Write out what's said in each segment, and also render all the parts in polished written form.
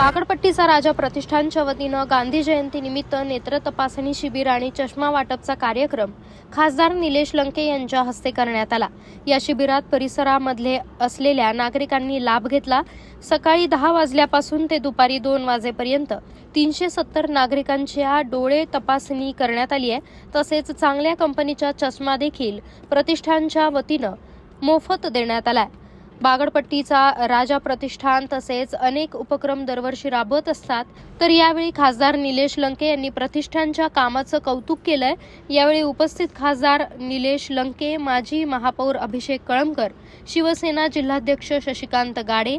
बागडपट्टीचा राजा प्रतिष्ठानच्या वतीनं गांधी जयंती निमित्त नेत्र तपासणी शिबिर आणि चष्मा वाटपचा कार्यक्रम खासदार निलेश लंके यांच्या हस्ते करण्यात आला। या शिबिरात परिसरामध्ये असलेल्या नागरिकांनी लाभ घेतला। सकाळी 10 वाजल्यापासून ते दुपारी 2 वाजेपर्यंत 370 नागरिकांच्या डोळे तपासणी करण्यात आली आहे। तसेच चांगल्या कंपनीचा चष्मा देखील प्रतिष्ठानच्या वतीनं मोफत देण्यात आला आहे। बागडपट्टीचा राजा प्रतिष्ठान तसेच अनेक उपक्रम दरवर्षी राबवत असतात। तर यावेळी खासदार निलेश लंके यांनी प्रतिष्ठानच्या कामाचं कौतुक केलंय। यावेळी उपस्थित खासदार निलेश लंके, माजी महापौर अभिषेक कळमकर, शिवसेना जिल्हाध्यक्ष शशिकांत गाडे,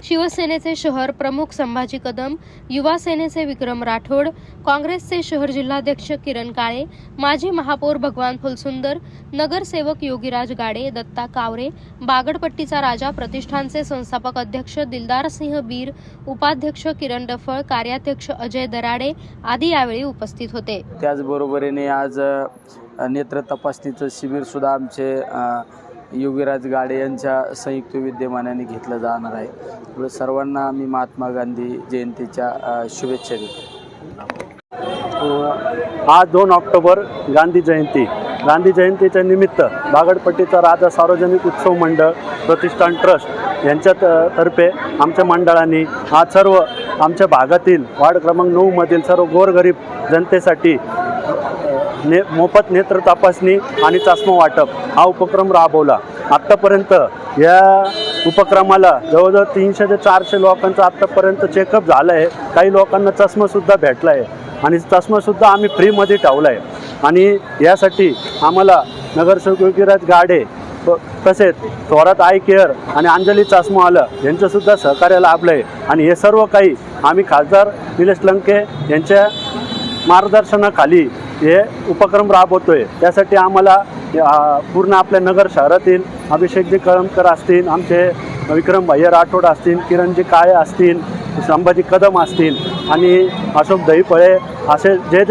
शिवसेनेचे शहर प्रमुख संभाजी कदम, युवा सेनेचे विक्रम राठोड, काँग्रेसचे शहर जिल्हाध्यक्ष किरण काळे, माजी महापौर भगवान फुलसुंदर, नगरसेवक योगीराज गाडे, दत्ता कावरे, बागडपट्टीचा राजा प्रतिष्ठानचे संस्थापक अध्यक्ष दिलदार सिंह बीर, उपाध्यक्ष किरण डफळ, कार्याध्यक्ष अजय दराडे आदी यावेळी उपस्थित होते। त्याचबरोबरीने आज नेत्र तपासणीचं शिबिर सुद्धा आमचे योगीराज गाडे यांच्या संयुक्त विद्यमानाने घेतलं जाणार आहे। सर्वांना मी महात्मा गांधी जयंतीच्या शुभेच्छा देतो। आज 2 ऑक्टोबर गांधी जयंतीच्या निमित्त बागडपट्टीचा राजा सार्वजनिक उत्सव मंडळ प्रतिष्ठान ट्रस्ट यांच्या तर्फे आमच्या मंडळाने आज सर्व आमच्या भागातील वार्ड क्रमांक 9 मधील सर्व गोरगरीब जनतेसाठी मोफत नेत्र तपासणी आणि चष्मा वाटप हा उपक्रम राबवला। आत्तापर्यंत या उपक्रमाला जवळजवळ 300 ते 400 लोकांचा आत्तापर्यंत चेकअप झालं आहे। काही लोकांना चष्मासुद्धा भेटला आहे आणि चष्मासुद्धा आम्ही फ्रीमध्ये ठेवला आहे। आणि यासाठी आम्हाला नगरसेवक योगीराज गाडे तसेच थोरात आय केअर आणि अंजली चष्मावाला यांचंसुद्धा सहकार्य लाभलं आहे। आणि हे सर्व काही आम्ही खासदार निलेश लंके यांच्या मार्गदर्शनाखाली हे उपक्रम राबवतोय। त्यासाठी आम्हाला पूर्ण आपल्या नगर शहरातील अभिषेकजी कळमकर असतील, आमचे विक्रम भैया राठोड असतील, किरणजी काळे असतील, संभाजी कदम असतील आणि अशोक दहीपळे असे जे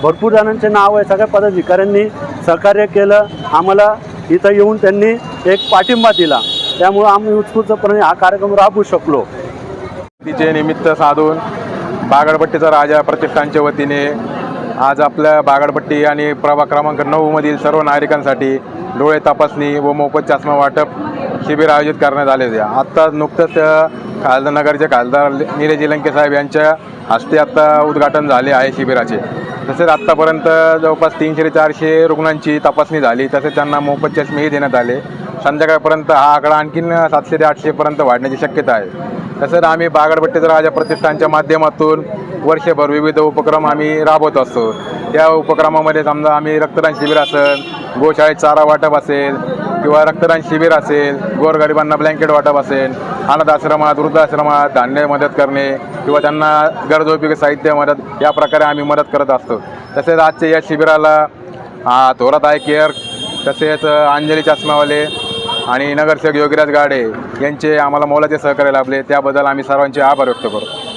भरपूर जणांचे नाव आहे, सगळ्या पदाधिकाऱ्यांनी सहकार्य केलं। आम्हाला इथं येऊन त्यांनी एक पाठिंबा दिला, त्यामुळं आम्ही उत्स्फूर्तपणे हा कार्यक्रम राबवू शकलो। तिचे निमित्त साधून बागडपट्टीचा राजा प्रतिष्ठानच्या वतीने आज आपल्या बागडपट्टी आणि प्रभाग क्रमांक 9 मधील सर्व नागरिकांसाठी डोळे तपासणी व मोफत चष्मा वाटप शिबिर आयोजित करण्यात आले होते। आत्ता नुकतंच नगरचे खासदार निलेश लंके साहेब यांच्या हस्ते आत्ता उद्घाटन झाले आहे शिबिराचे। तसेच आत्तापर्यंत जवळपास 300 ते 400 रुग्णांची तपासणी झाली। तसेच त्यांना मोफत चष्मेही देण्यात आले। संध्याकाळपर्यंत हा आकडा आणखीन 700 ते 800 पर्यंत वाढण्याची शक्यता आहे। तसंच आम्ही बागडपट्टीचा राजा प्रतिष्ठानच्या माध्यमातून वर्षभर विविध उपक्रम आम्ही राबवत असतो। त्या उपक्रमामध्ये समजा आम्ही रक्तदान शिबिर असेल, गोशाळेत चारा वाटप असेल किंवा रक्तदान शिबिर असेल, गोरगरिबांना ब्लँकेट वाटप असेल, अनाथ आश्रमात, वृद्धाश्रमात धान्य मदत करणे किंवा त्यांना गरजोपयोगी साहित्य मदत या प्रकारे आम्ही मदत करत असतो। तसेच आजच्या या शिबिराला थोरात आय केअर तसेच अंजली चष्मावाले आणि नगरसेवक योगीराज गाडे यांचे आम्हाला मोलाचे सहकार्य लाभले। त्याबद्दल आम्ही सर्वांचे आभार व्यक्त करतो।